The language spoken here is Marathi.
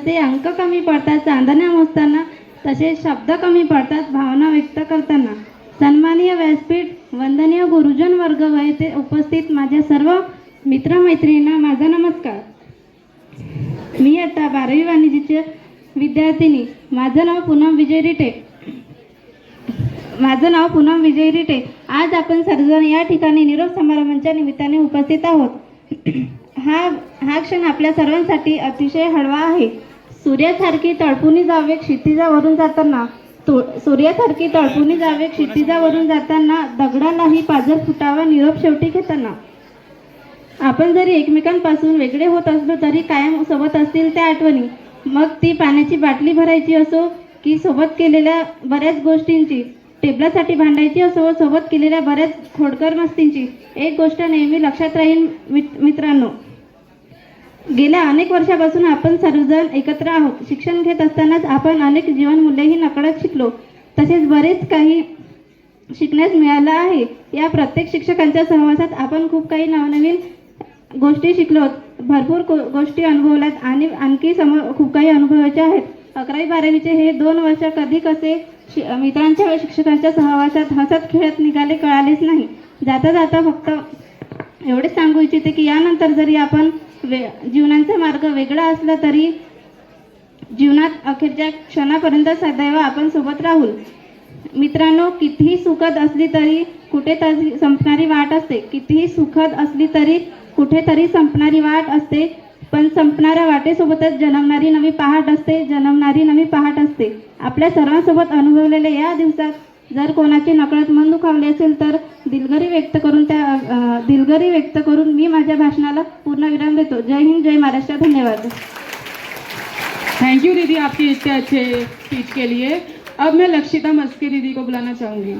जसे अंक कमी पडतात चांदण्या मोजताना, तसे शब्द कमी पडतात भावना व्यक्त करताना. सन्माननीय व्यासपीठ, वंदनीय गुरुजन वर्ग व येथे उपस्थित माझ्या सर्व मित्रमैत्रिणींना माझा नमस्कार. मी आता 12वी वाणिज्यची विद्यार्थिनी. माझं नाव पूनम विजय रिटे. आज आपण सर्वजण या ठिकाणी निरोप समारंभाच्या निमित्ताने उपस्थित आहोत. हा क्षण आपल्या सर्वांसाठी अतिशय हळवा आहे. सूर्यासारखी तळपुनी जावे क्षितिजावरून जाताना दगडालाही पाझर फुटावा निरोप शेवटी घेताना. आपण जरी एकमेकांपासून वेगळे होत असलो तरी कायम सोबत असतील त्या आठवणी. मग ती पाण्याची बाटली भरायची असो की सोबत केलेल्या बऱ्याच गोष्टींची, टेबलासाठी भांडायची असो, सोबत केलेल्या बऱ्याच खोडकर मस्तींची. एक गोष्ट नेहमी लक्षात राहील मित्रांनो, गेल्या अनेक वर्षापासून आपण सर्वजण एकत्र आहोत. शिक्षण घेत असतानाच आपण अनेक जीवनमूल्यही नकळत शिकलो. तसेच बरेच काही शिकण्यास मिळालं आहे. या प्रत्येक शिक्षकांच्या सहवासात आपण खूप काही नवनवीन गोष्टी शिकलो, भरपूर गोष्टी अनुभवल्यात आणि आणखी समोर खूप काही अनुभवायचे आहेत. 11वी 12वीचे हे 2 वर्ष कधी कसे मित्रांच्या व शिक्षकांच्या सहवासात हसत खेळत निघाले कळालेच नाही. जाता जाता फक्त एवढेच सांगू इच्छिते की यानंतर जरी आपण जीवनाचा मार्ग वेगळा असला तरी जीवनात अखेरच्या क्षणापर्यंत सदैव आपण सोबत राहू. मित्रांनो, कितीही सुखद असली तरी कुठेतरी संपणारी वाट असते. कुठेतरी संपणारी वाट असते. पण संपणाऱ्या वाटेसोबतच जन्मणारी नवी पहाट असते. आपल्या सर्वांसोबत अनुभवलेल्या या दिवसात जर कोणाचे नकळत मन दुखावले असेल तर दिलगिरी व्यक्त करून मी माझ्या भाषणाला पूर्णविराम देतो. जय हिंद, जय महाराष्ट्र. धन्यवाद. थैंक यू दीदी, आपकी इतने अच्छे स्पीच के लिए. अब मैं लक्षिता मस्के दीदी को बुलाना चाहूँगी.